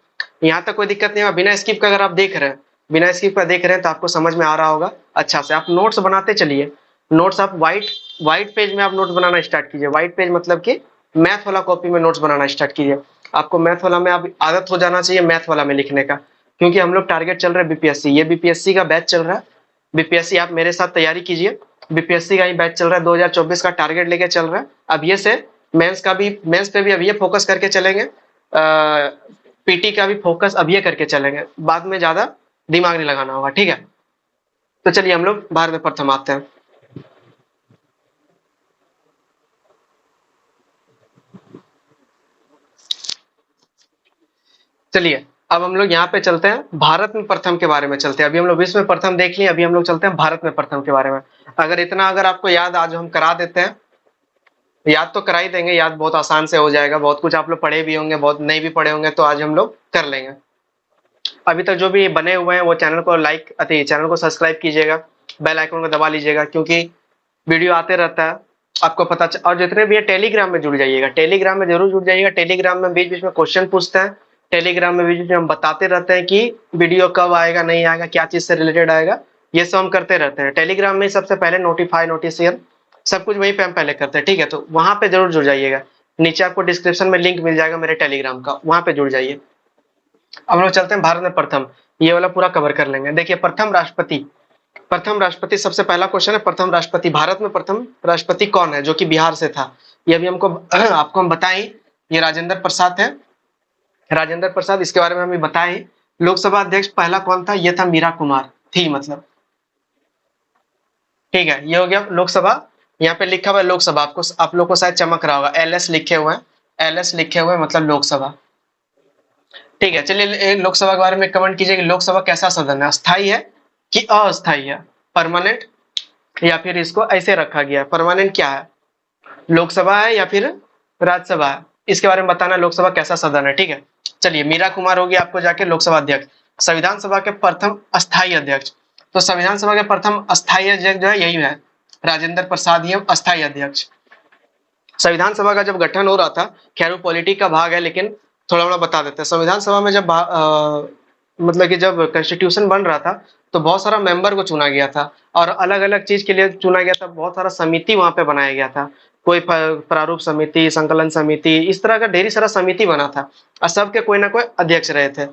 यहाँ तक कोई दिक्कत नहीं है। बिना स्किप का अगर आप देख रहे हैं, बिना स्किप का देख रहे हैं तो आपको समझ में आ रहा होगा अच्छा से। आप नोट्स बनाते चलिए। नोट्स आप व्हाइट पेज में आप नोट्स बनाना स्टार्ट कीजिए। व्हाइट पेज मतलब कि मैथ वाला कॉपी में नोट्स बनाना स्टार्ट कीजिए। आपको मैथ वाला में अब आदत हो जाना चाहिए मैथ वाला में लिखने का, क्योंकि हम लोग टारगेट चल रहे हैं बीपीएससी। ये बीपीएससी का बैच चल रहा है। बीपीएससी आप मेरे साथ तैयारी कीजिए। बीपीएससी का ही बैच चल रहा है, 2024 का टारगेट लेके चल रहा है। अब ये से मेंस का भी, मेंस पे भी अब ये फोकस करके चलेंगे। पीटी का भी फोकस अब ये करके चलेंगे, बाद में ज्यादा दिमाग नहीं लगाना होगा, ठीक है। तो चलिए हम लोग भारत में प्रथम आते हैं। चलिए अब हम लोग यहाँ पे चलते हैं, भारत में प्रथम के बारे में चलते हैं। अभी हम लोग विश्व में प्रथम देख लिए, अभी हम लोग चलते हैं भारत में प्रथम के बारे में। अगर इतना अगर आपको याद आज हम करा देते हैं, याद तो करा ही देंगे, याद बहुत आसान से हो जाएगा। बहुत कुछ आप लोग पढ़े भी होंगे, बहुत नहीं भी पढ़े होंगे, तो आज हम लोग कर लेंगे। अभी तक जो भी बने हुए हैं वो चैनल को लाइक चैनल को सब्सक्राइब कीजिएगा, बेल आइकन को दबा लीजिएगा, क्योंकि वीडियो आते रहता है आपको पता और जितने भी है टेलीग्राम में जुड़ जाइएगा। टेलीग्राम में जरूर जुड़ जाइएगा। टेलीग्राम में बीच बीच में क्वेश्चन पूछते हैं। टेलीग्राम में बीच बीच में हम बताते रहते हैं कि वीडियो कब आएगा, नहीं आएगा, क्या चीज से रिलेटेड आएगा, ये सब हम करते रहते हैं। टेलीग्राम में सबसे पहले नोटिशियन सब कुछ वहीं पे हम पहले करते हैं, ठीक है। तो वहां पे जरूर जुड़ जाइएगा। नीचे आपको डिस्क्रिप्शन में लिंक मिल जाएगा मेरे टेलीग्राम का, वहां पे जुड़ जाइए। अब हम लोग चलते हैं भारत में प्रथम, ये वाला पूरा कवर कर लेंगे। देखिए प्रथम राष्ट्रपति सबसे पहला क्वेश्चन है, प्रथम राष्ट्रपति भारत में प्रथम राष्ट्रपति कौन है, जो कि बिहार से था। ये अभी हमको आपको हम बताएं, ये राजेंद्र प्रसाद है, राजेंद्र प्रसाद। इसके बारे में हमें बताएं। लोकसभा अध्यक्ष पहला कौन था, ये था मीरा कुमार थी, मतलब ठीक है। ये हो गया लोकसभा। यहाँ पे लिखा हुआ है लोकसभा, आपको आप लोग को शायद चमक रहा होगा, एलएस लिखे हुए हैं, एलएस लिखे हुए हैं मतलब लोकसभा, ठीक है। चलिए लोकसभा के बारे में कमेंट कीजिए कि लोकसभा कैसा सदन है, अस्थाई है कि अस्थाई है, परमानेंट, या फिर इसको ऐसे रखा गया है। परमानेंट क्या है, लोकसभा है या फिर राज्यसभा है, इसके बारे में बताना लोकसभा कैसा सदन है, ठीक है। चलिए मीरा कुमार होगी आपको जाके लोकसभा अध्यक्ष। संविधान सभा के प्रथम अस्थायी अध्यक्ष, तो संविधान सभा के प्रथम अस्थायी अध्यक्ष जो है यही है, राजेंद्र प्रसाद ही अस्थायी अध्यक्ष। संविधान सभा का जब गठन हो रहा था, खैर वो पॉलिटिक का भाग है लेकिन थोड़ा थोड़ा बता देते हैं। संविधान सभा में जब मतलब कि जब कॉन्स्टिट्यूशन बन रहा था तो बहुत सारा मेंबर को चुना गया था और अलग अलग चीज के लिए चुना गया था। बहुत सारा समिति वहां पे बनाया गया था, कोई प्रारूप समिति, संकलन समिति, इस तरह का ढेर सारा समिति बना था और सबके कोई ना कोई अध्यक्ष रहे थे।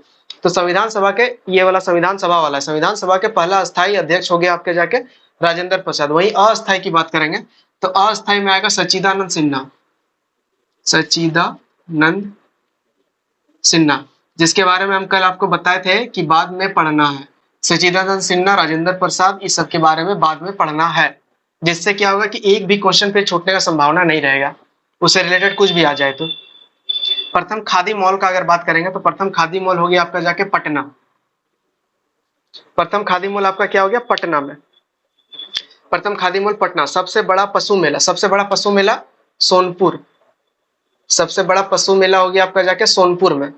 तो संविधान सभा के ये वाला संविधान सभा वाला, संविधान सभा के पहला अस्थायी अध्यक्ष हो गया आपके जाके राजेंद्र प्रसाद। वही अस्थायी की बात करेंगे तो अस्थायी में आएगा सच्चिदानंद सिन्हा, सच्चिदानंद सिन्हा, जिसके बारे में हम कल आपको बताए थे कि बाद में पढ़ना है। सच्चिदानंद सिन्हा, राजेंद्र प्रसाद, इस सब के बारे में बाद में पढ़ना है, जिससे क्या होगा कि एक भी क्वेश्चन पे छूटने का संभावना नहीं रहेगा, उससे रिलेटेड कुछ भी आ जाए तो। प्रथम खादी मॉल का अगर बात करेंगे तो प्रथम खादी मॉल हो गया आपका जाके पटना। प्रथम खादी मॉल आपका क्या हो गया, पटना में। प्रथम खादी मॉल पटना। सबसे बड़ा पशु मेला, सबसे बड़ा पशु मेला सोनपुर, सबसे बड़ा पशु मेला हो गया आपका जाके सोनपुर में।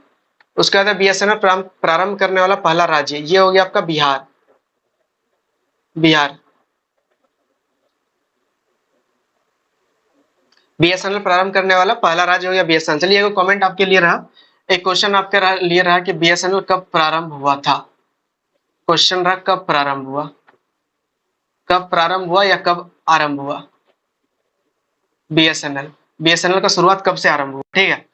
उसके बाद बीएसएनएल प्रारंभ करने वाला पहला राज्य, ये हो गया आपका बिहार, बिहार। बीएसएनएल प्रारंभ करने वाला पहला राज्य हो गया बीएसएनएल। चलिए एक कमेंट आपके लिए रहा, एक क्वेश्चन आपके लिए रहा कि बीएसएनएल कब प्रारंभ हुआ था। क्वेश्चन रहा कब प्रारंभ हुआ, कब प्रारंभ हुआ या कब आरंभ हुआ। बीएसएनएल, बीएसएनएल का शुरुआत कब से आरंभ हुआ, ठीक है।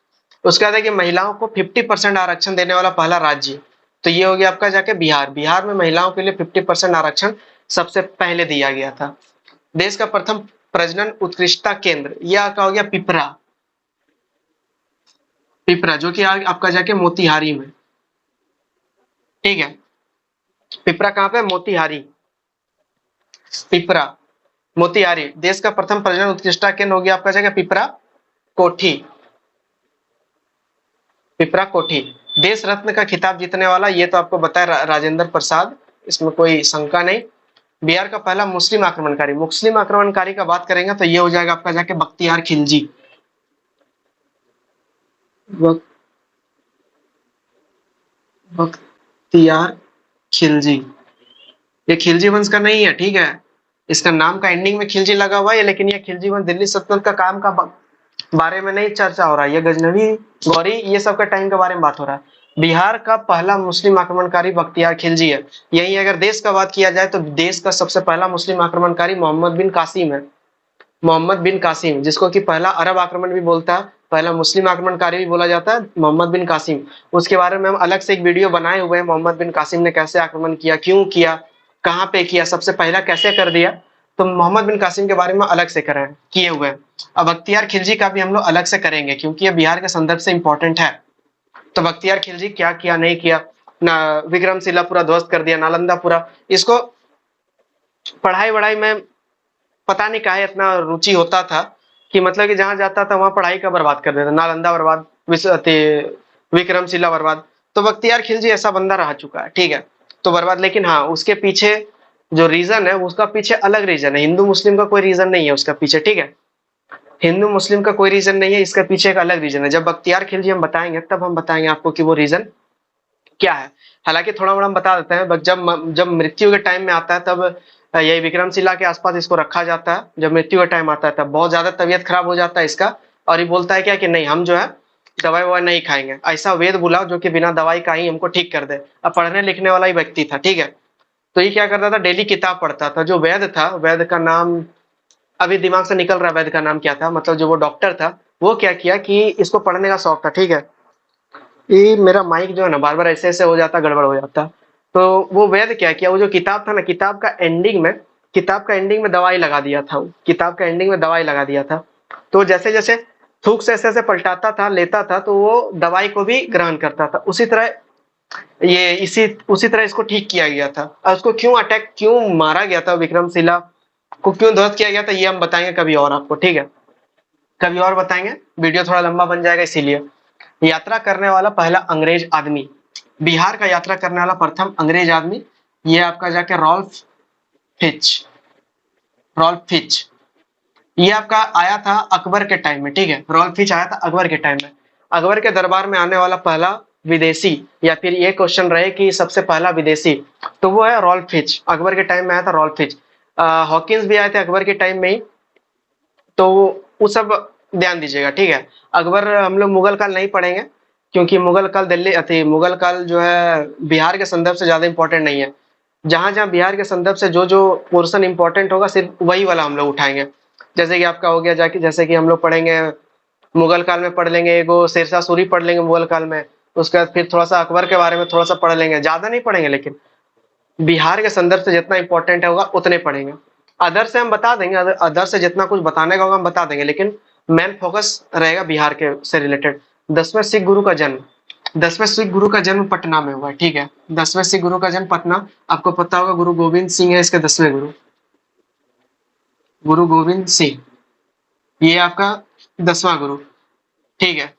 उसके बाद है कि महिलाओं को 50% आरक्षण देने वाला पहला राज्य, तो ये हो गया आपका जाके बिहार। बिहार में महिलाओं के लिए 50% आरक्षण सबसे पहले दिया गया था। देश का प्रथम प्रजनन उत्कृष्टता केंद्र, यह क्या हो गया, पिपरा। पिपरा जो कि आपका जाके मोतिहारी में, ठीक है। पिपरा कहाँ पे, मोतिहारी। पिपरा मोतिहारी। देश का प्रथम प्रजनन उत्कृष्टता केंद्र हो गया आपका जाके पिपरा कोठी। पिपरा कोठी। देश रत्न का खिताब जीतने वाला, ये तो आपको बताया, राजेंद्र प्रसाद, इसमें कोई शंका नहीं। बिहार का पहला मुस्लिम आक्रमणकारी, मुस्लिम आक्रमणकारी का बात करेंगे तो ये हो जाएगा आपका जाके बख्तियार खिलजी। बख्तियार खिलजी, ये खिलजी वंश का नहीं है, ठीक है। इसका नाम का एंडिंग में खिलजी लगा हुआ है, लेकिन ये खिलजी वंश दिल्ली सल्तनत का काम का बारे में नहीं चर्चा हो रहा है, ये गजनवी गौरी ये सब का टाइम के बारे में बात हो रहा है। बिहार का पहला मुस्लिम आक्रमणकारी बख्तियार खिलजी है। यही अगर देश का बात किया जाए तो देश का सबसे पहला मुस्लिम आक्रमणकारी मोहम्मद बिन कासिम है। मोहम्मद बिन कासिम, जिसको कि पहला अरब आक्रमण भी बोलता है, पहला मुस्लिम आक्रमणकारी भी बोला जाता है, मोहम्मद बिन कासिम। उसके बारे में हम अलग से एक वीडियो बनाए हुए हैं, मोहम्मद बिन कासिम ने कैसे आक्रमण किया, क्यों किया, कहाँ पे किया, सबसे पहला कैसे कर दिया, तो मोहम्मद बिन कासिम के बारे में अलग से करें किए हुए हैं। अब बख्तियार खिलजी का भी हम लोग अलग से करेंगे, क्योंकि ये बिहार के संदर्भ से इंपॉर्टेंट है। तो बख्तियार खिलजी क्या किया नहीं किया ना, विक्रमशिला पूरा ध्वस्त कर दिया, नालंदा पूरा, इसको पढ़ाई वढ़ाई में पता नहीं काहे इतना रुचि होता था कि मतलब कि जहां जाता था वहां पढ़ाई का बर्बाद कर देता, नालंदा बर्बाद, विक्रमशिला बर्बाद। तो बख्तियार खिलजी ऐसा बंदा रह चुका है, ठीक है, तो बर्बाद। लेकिन हाँ, उसके पीछे जो रीजन है उसका पीछे अलग रीजन है, हिंदू मुस्लिम का कोई रीजन नहीं है उसका पीछे, ठीक है। हिंदू मुस्लिम का कोई रीजन नहीं है, इसका पीछे एक अलग रीजन है। जब बख्तियार खिलजी हम बताएंगे तब हम बताएंगे आपको कि वो रीजन क्या है। हालांकि थोड़ा मोड़ा हम बता देते हैं, जब जब मृत्यु के टाइम में आता है तब यही विक्रमशिला के आसपास इसको रखा जाता है। जब मृत्यु का टाइम आता है तब बहुत ज्यादा तबीयत खराब हो जाता है इसका, और ये बोलता है क्या कि नहीं, हम जो है दवाई ववाई नहीं खाएंगे, ऐसा वेद बुलाओ जो कि बिना दवाई का ही हमको ठीक कर दे। अब पढ़ने लिखने वाला ही व्यक्ति था, ठीक है। तो ये क्या करता था, डेली किताब पढ़ता था। जो वैद था, वैद का नाम अभी दिमाग से निकल रहा है, वैद का नाम क्या था, मतलब जो वो डॉक्टर था, वो क्या किया कि इसको पढ़ने का शौक था, ठीक है। ये मेरा माइक जो है ना बार बार ऐसे ऐसे हो जाता, गड़बड़ हो जाता। तो वो वैद क्या किया, वो जो किताब था ना, किताब का एंडिंग में दवाई लगा दिया था, किताब का एंडिंग में दवाई लगा दिया था। तो जैसे जैसे थूक से ऐसे ऐसे पलटाता था, लेता था, तो वो दवाई को भी ग्रहण करता था। उसी तरह उसी तरह इसको ठीक किया गया था। और उसको क्यों मारा गया था, विक्रमशिला को क्यों ध्वस्त किया गया था, ये हम बताएंगे कभी और आपको, ठीक है, कभी और बताएंगे, वीडियो थोड़ा लंबा बन जाएगा इसीलिए। यात्रा करने वाला पहला अंग्रेज आदमी, बिहार का यात्रा करने वाला प्रथम अंग्रेज आदमी, ये आपका जाके रॉल्फ फिच। रॉल्फ फिच ये आपका आया था अकबर के टाइम में, ठीक है। रॉल्फ फिच आया था अकबर के टाइम में। अकबर के दरबार में आने वाला पहला विदेशी, या फिर ये क्वेश्चन रहे कि सबसे पहला विदेशी, तो वो है रॉल्फ फिच। अकबर के टाइम में आया था रॉल्फ फिच। हॉकिंस भी आए थे अकबर के टाइम में ही, तो वो सब ध्यान दीजिएगा, ठीक है। अकबर हम लोग मुगल काल नहीं पढ़ेंगे, क्योंकि मुगल काल मुगल काल जो है बिहार के संदर्भ से ज्यादा इंपॉर्टेंट नहीं है। जहां जहां बिहार के संदर्भ से जो जो पोर्शन इंपॉर्टेंट होगा सिर्फ वही वाला हम लोग उठाएंगे। जैसे कि आपका हो गया जाके, जैसे कि हम लोग पढ़ेंगे मुगल काल में, पढ़ लेंगे एगो शेरशाह सूरी पढ़ लेंगे मुगल काल में। उसके बाद फिर थोड़ा सा अकबर के बारे में थोड़ा सा पढ़ लेंगे, ज्यादा नहीं पढ़ेंगे, लेकिन बिहार के संदर्भ से जितना इंपॉर्टेंट होगा उतने पढ़ेंगे। अदर से हम बता देंगे, अदर से जितना कुछ बताने का होगा हम बता देंगे, लेकिन मेन फोकस रहेगा बिहार के से रिलेटेड। 10वें सिख गुरु का जन्म, 10वें सिख गुरु का जन्म पटना में हुआ, ठीक है। 10वें सिख गुरु का जन्म पटना, आपको पता होगा गुरु गोविंद सिंह है इसके 10वें गुरु, गुरु गोविंद सिंह, ये आपका 10वां गुरु, ठीक है।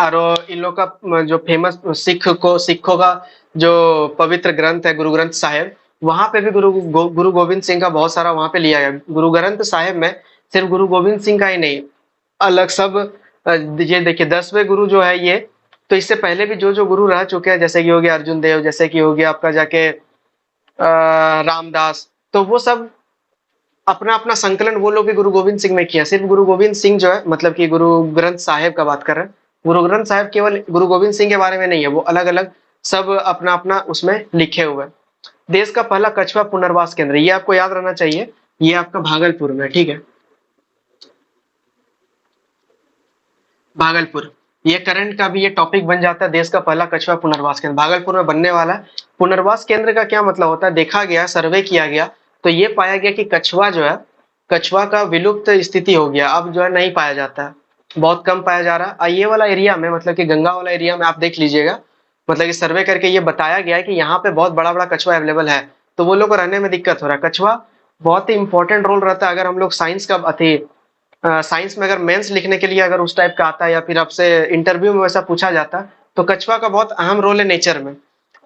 और इन लोग का जो फेमस सिखों का जो पवित्र ग्रंथ है गुरु ग्रंथ साहिब, वहां पे भी गुरु गोविंद सिंह का बहुत सारा वहां पे लिया गया। गुरु ग्रंथ साहिब में सिर्फ गुरु गोविंद सिंह का ही नहीं, अलग सब ये देखिए 10वें गुरु जो है ये, तो इससे पहले भी जो जो गुरु रह चुके हैं, जैसे कि हो गया अर्जुन देव, जैसे कि हो गया आपका जाके रामदास, तो वो सब अपना अपना संकलन वो लोग भी गुरु गोविंद सिंह में किया। सिर्फ गुरु गोविंद सिंह जो है, मतलब कि गुरु ग्रंथ साहिब का बात कर रहे हैं, गुरु ग्रंथ साहिब केवल गुरु गोविंद सिंह के बारे में नहीं है, वो अलग अलग सब अपना अपना उसमें लिखे हुए हैं। देश का पहला कछुआ पुनर्वास केंद्र, ये आपको याद रहना चाहिए, ये आपका भागलपुर में, ठीक है, भागलपुर। ये करंट का भी ये टॉपिक बन जाता है, देश का पहला कछुआ पुनर्वास केंद्र भागलपुर में बनने वाला है। पुनर्वास केंद्र का क्या मतलब होता है, देखा गया, सर्वे किया गया तो ये पाया गया कि कछुआ जो है, कछुआ का विलुप्त स्थिति हो गया, अब जो है नहीं पाया जाता है, बहुत कम पाया जा रहा है। ये वाला एरिया में, मतलब कि गंगा वाला एरिया में आप देख लीजिएगा, मतलब कि सर्वे करके ये बताया गया है कि यहाँ पे बहुत बड़ा बड़ा कछुआ अवेलेबल है, तो वो लोग को रहने में दिक्कत हो रहा है। कछुआ बहुत ही इंपॉर्टेंट रोल रहता है, अगर हम लोग साइंस का साइंस में अगर मेंस लिखने के लिए अगर उस टाइप का आता है, या फिर आपसे इंटरव्यू में वैसा पूछा जाता है, तो कछुआ का बहुत अहम रोल है नेचर में।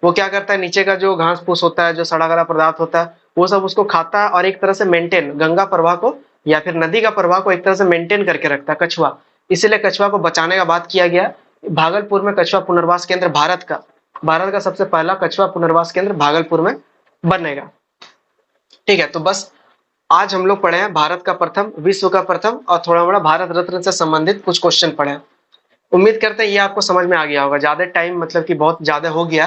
वो क्या करता है, नीचे का जो घास फूस होता है, जो सड़ा गला पदार्थ होता है, वो सब उसको खाता है और एक तरह से मेंटेन गंगा प्रवाह को या फिर नदी का प्रवाह को एक तरह से मेंटेन करके रखता है कछुआ। इसीलिए कछुआ को बचाने का बात किया गया। भागलपुर में कछुआ पुनर्वास केंद्र भारत का सबसे पहला कछुआ पुनर्वास केंद्र भागलपुर में बनेगा। ठीक है, तो बस आज हम लोग पढ़े हैं भारत का प्रथम, विश्व का प्रथम और थोड़ा मोड़ा भारत रत्न से संबंधित कुछ क्वेश्चन पढ़े हैं। उम्मीद करते हैं ये आपको समझ में आ गया होगा। ज्यादा टाइम मतलब कि बहुत ज्यादा हो गया,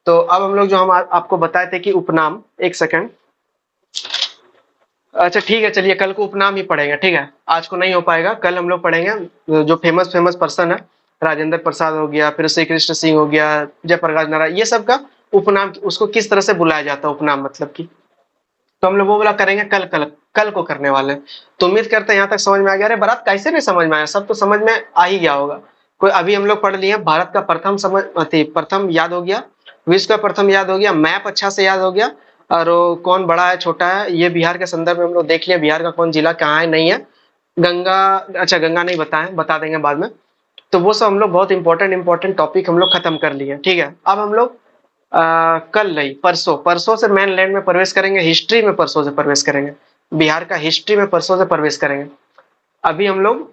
तो अब हम लोग जो हम आपको बताए थे कि उपनाम, एक सेकंड, अच्छा ठीक है, चलिए कल को उपनाम ही पढ़ेंगे, ठीक है, आज को नहीं हो पाएगा, कल हम लोग पढ़ेंगे जो फेमस फेमस पर्सन है, राजेंद्र प्रसाद हो गया, फिर श्री कृष्ण सिंह हो गया, जयप्रकाश नारायण, ये सब का उपनाम, उसको किस तरह से बुलाया जाता है, उपनाम मतलब की, तो हम लोग वो वाला करेंगे कल कल को करने वाले हैं। तो उम्मीद करते हैं यहाँ तक समझ में आ गया। अरे बारात कैसे नहीं समझ में आया, सब तो समझ में आ ही गया होगा। कोई अभी हम लोग पढ़ लिए भारत का प्रथम प्रथम याद हो गया, विश्व का प्रथम याद हो गया, मैप अच्छा से याद हो गया, और कौन बड़ा है छोटा है ये बिहार के संदर्भ में हम लोग देख लिया, बिहार का कौन जिला कहाँ है नहीं है, गंगा, अच्छा गंगा नहीं बताएं, बता देंगे बाद में। तो वो सब हम लोग बहुत इंपॉर्टेंट टॉपिक हम लोग खत्म कर लिए, ठीक है। अब हम लोग कल नहीं, परसों से मेन लैंड में प्रवेश करेंगे, हिस्ट्री में परसों से प्रवेश करेंगे, बिहार का हिस्ट्री में परसों से प्रवेश करेंगे। अभी हम लोग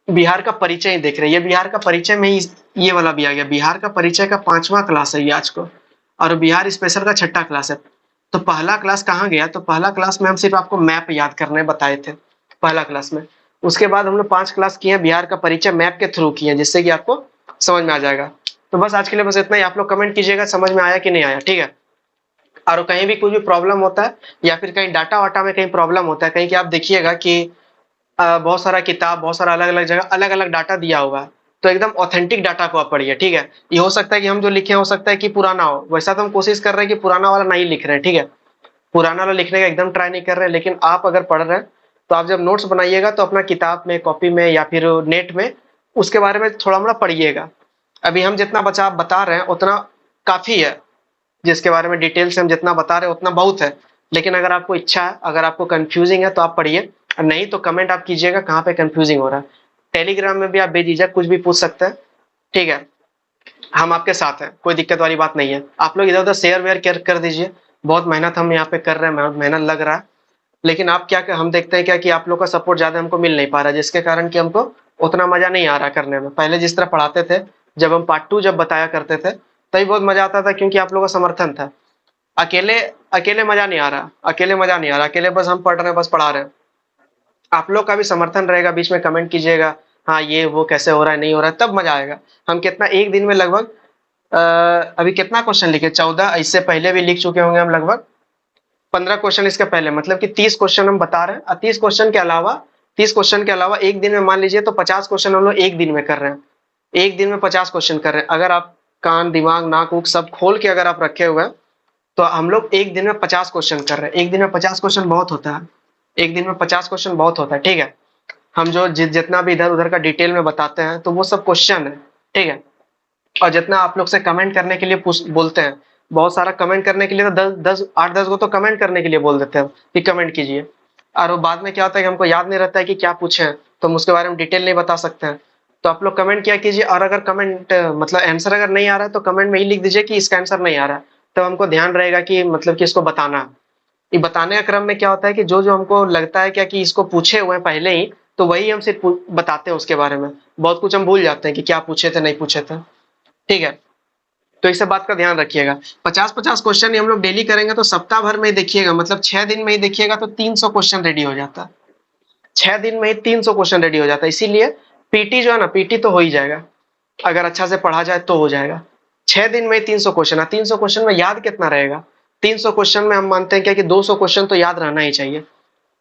बिहार का परिचय ही देख रहे हैं, ये बिहार का परिचय में ही ये वाला भी आ गया, बिहार का परिचय का 5वां क्लास है ये आज को, और बिहार स्पेशल का 6ठा क्लास है। तो पहला क्लास कहाँ गया, तो पहला क्लास में हम सिर्फ आपको मैप याद करने बताए थे पहला क्लास में। उसके बाद हम लोग 5 क्लास किए बिहार का परिचय मैप के थ्रू किए, जिससे कि आपको समझ में आ जाएगा। तो बस आज के लिए बस इतना ही, आप लोग कमेंट कीजिएगा समझ में आया कि नहीं आया, ठीक है। और कहीं भी कुछ भी प्रॉब्लम होता है या फिर कहीं डाटा वाटा में कहीं प्रॉब्लम होता है, कहीं कि आप देखिएगा कि बहुत सारा किताब, बहुत सारा अलग अलग जगह अलग अलग डाटा दिया होगा, तो एकदम ऑथेंटिक डाटा को आप पढ़िए, ठीक है। ये हो सकता है कि हम जो लिखे हो सकता है कि पुराना हो, वैसा तो हम कोशिश कर रहे हैं कि पुराना वाला नहीं लिख रहे हैं, ठीक है, पुराना वाला लिखने का एकदम ट्राई नहीं कर रहे हैं। लेकिन आप अगर पढ़ रहे हैं तो आप जब नोट्स बनाइएगा तो अपना किताब में, कॉपी में या फिर नेट में उसके बारे में थोड़ा मोड़ा पढ़िएगा। अभी हम जितना बता रहे हैं उतना काफी है, जिसके बारे में डिटेल से हम जितना बता रहे हैं उतना बहुत है। लेकिन अगर आपको इच्छा है, अगर आपको कंफ्यूजिंग है तो आप पढ़िए, नहीं तो कमेंट आप कीजिएगा कहाँ पे कंफ्यूजिंग हो रहा है। टेलीग्राम में भी आप बेझिझक कुछ भी पूछ सकते हैं, ठीक है, हम आपके साथ हैं, कोई दिक्कत वाली बात नहीं है। आप लोग इधर उधर शेयर वेयर कर दीजिए, बहुत मेहनत हम यहाँ पे कर रहे हैं, मेहनत लग रहा है। लेकिन आप क्या, हम देखते हैं क्या कि आप लोग का सपोर्ट ज्यादा हमको मिल नहीं पा रहा, जिसके कारण कि हमको उतना मजा नहीं आ रहा करने में। पहले जिस तरह पढ़ाते थे, जब हम पार्ट 2 जब बताया करते थे तभी बहुत मजा आता था, क्योंकि आप लोगों का समर्थन था। अकेले अकेले मजा नहीं आ रहा, अकेले बस हम पढ़ रहे हैं, बस पढ़ा रहे हैं। आप लोग का भी समर्थन रहेगा, बीच में कमेंट कीजिएगा, हाँ ये वो कैसे हो रहा है, नहीं हो रहा है, तब मजा आएगा। हम कितना एक दिन में लगभग अभी कितना क्वेश्चन लिखे, 14, इससे पहले भी लिख चुके होंगे हम लगभग 15 क्वेश्चन इसके पहले, मतलब कि 30 क्वेश्चन हम बता रहे हैं। 30 क्वेश्चन के अलावा एक दिन में मान लीजिए तो 50 क्वेश्चन हम लोग एक दिन में कर रहे हैं, एक दिन में 50 क्वेश्चन कर रहे हैं। अगर आप कान दिमाग नाक उक सब खोल के अगर आप रखे हुए हैं तो हम लोग एक दिन में 50 क्वेश्चन कर रहे हैं। एक दिन में 50 क्वेश्चन बहुत होता है, एक दिन में 50 क्वेश्चन बहुत होता है, ठीक है। हम जो जितना भी इधर उधर का डिटेल में बताते हैं तो वो सब क्वेश्चन है, ठीक है। और जितना आप लोग से कमेंट करने के लिए बोलते हैं, बहुत सारा कमेंट करने के लिए तो 8-10 को तो कमेंट करने के लिए बोल देते हैं कि कमेंट कीजिए, और वो बाद में क्या होता है कि हमको याद नहीं रहता है कि क्या पूछे हैं, तो हम उसके बारे में डिटेल नहीं बता सकते हैं। तो आप लोग कमेंट किया कीजिए, और अगर कमेंट मतलब आंसर अगर नहीं आ रहा है तो कमेंट में ही लिख दीजिए कि इसका आंसर नहीं आ रहा है, तब हमको ध्यान रहेगा कि मतलब कि इसको बताना। ये बताने का क्रम में क्या होता है कि जो जो हमको लगता है क्या कि इसको पूछे हुए हैं पहले ही, तो वही हम सिर्फ बताते हैं उसके बारे में, बहुत कुछ हम भूल जाते हैं कि क्या पूछे थे नहीं पूछे थे, ठीक है। तो इस बात का ध्यान रखिएगा। 50-50 क्वेश्चन हम लोग डेली करेंगे तो सप्ताह भर में ही देखिएगा, मतलब 6 दिन में ही देखिएगा तो 300 क्वेश्चन रेडी हो जाता है, 6 दिन में ही 300 क्वेश्चन रेडी हो जाता है। इसीलिए पीटी जो है ना, पीटी तो हो ही जाएगा, अगर अच्छा से पढ़ा जाए तो हो जाएगा। 6 दिन में 300 क्वेश्चन है, 300 क्वेश्चन में याद कितना रहेगा? 300 क्वेश्चन में हम मानते हैं क्या कि 200 क्वेश्चन तो याद रहना ही चाहिए,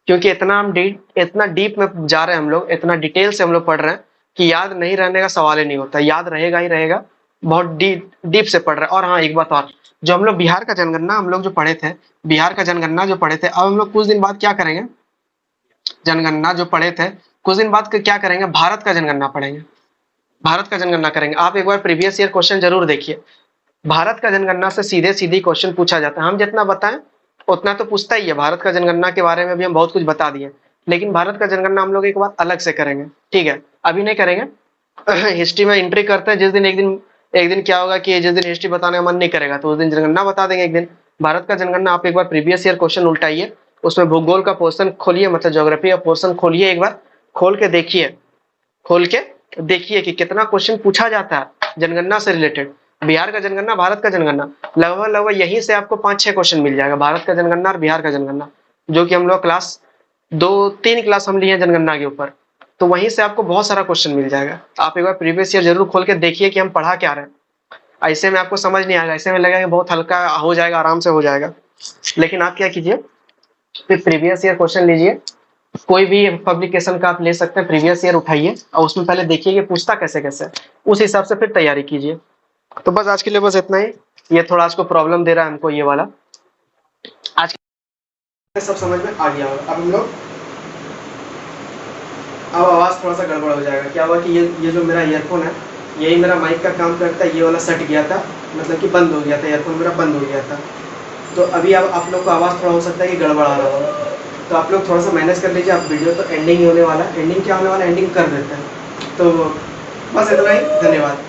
क्योंकि इतना डीप में जा रहे हैं हम लोग, इतना डिटेल से हम लोग पढ़ रहे हैं कि याद नहीं रहने का सवाल ही नहीं होता, याद रहेगा ही रहेगा। बहुत डीप से पढ़ रहे हैं। और हाँ, एक बात और, जो हम लोग बिहार का जनगणना हम लोग जो पढ़े थे, बिहार का जनगणना जो पढ़े थे, अब हम लोग कुछ दिन बाद क्या करेंगे? जनगणना जो पढ़े थे कुछ दिन बाद क्या करेंगे? भारत का जनगणना पढ़ेंगे, भारत का जनगणना करेंगे। आप एक बार प्रीवियस ईयर क्वेश्चन जरूर देखिए। भारत का जनगणना से सीधे क्वेश्चन पूछा जाता है। हम जितना बताएं उतना तो पूछता ही है। भारत का जनगणना के बारे में भी हम बहुत कुछ बता दिए, लेकिन भारत का जनगणना हम लोग एक बार अलग से करेंगे, ठीक है? अभी नहीं करेंगे। हिस्ट्री में एंट्री करते हैं, जिस दिन एक दिन क्या होगा कि जिस दिन हिस्ट्री बताने का मन नहीं करेगा तो उस दिन जनगणना बता देंगे एक दिन। भारत का जनगणना आप एक बार प्रीवियस ईयर क्वेश्चन उल्टाइए, उसमें भूगोल का पोर्शन खोलिए, मतलब ज्योग्राफी का पोर्शन खोलिए, एक बार खोल के देखिए, खोल के देखिए कि कितना क्वेश्चन पूछा जाता है जनगणना से रिलेटेड। बिहार का जनगणना, भारत का जनगणना, लगभग यहीं से आपको 5-6 क्वेश्चन मिल जाएगा, भारत का जनगणना और बिहार का जनगणना, जो कि हम लोग क्लास 2-3 क्लास हम लिए हैं जनगणना के ऊपर, तो वहीं से आपको बहुत सारा क्वेश्चन मिल जाएगा। आप एक बार प्रीवियस ईयर जरूर खोल के देखिए कि हम पढ़ा क्या रहे हैं। ऐसे में आपको समझ नहीं आएगा, ऐसे में लगेगा कि बहुत हल्का हो जाएगा, आराम से हो जाएगा, लेकिन आप क्या कीजिए, फिर प्रीवियस ईयर क्वेश्चन लीजिए, कोई भी पब्लिकेशन का आप ले सकते हैं, प्रीवियस ईयर उठाइए और उसमें पहले देखिए कि पूछता कैसे कैसे, उस हिसाब से फिर तैयारी कीजिए। तो बस आज के लिए बस इतना ही। ये थोड़ा आज को प्रॉब्लम दे रहा है हमको ये वाला, आज सब समझ में आ गया होगा। अब हम लोग, अब आवाज थोड़ा सा गड़बड़ हो जाएगा। क्या हुआ कि ये जो मेरा ईयरफोन है, यही मेरा माइक का काम करता है, ये वाला सट गया था, मतलब कि बंद हो गया था, ईयरफोन मेरा बंद हो गया था। तो अभी अब आप लोग को आवाज़ थोड़ा हो सकता है कि गड़बड़ आ रहा होगा, तो आप लोग थोड़ा सा मैनेज कर लीजिए। आप वीडियो तो एंडिंग ही होने वाला है, एंडिंग क्या होने वाला है, एंडिंग कर देते हैं। तो बस इतना ही, धन्यवाद।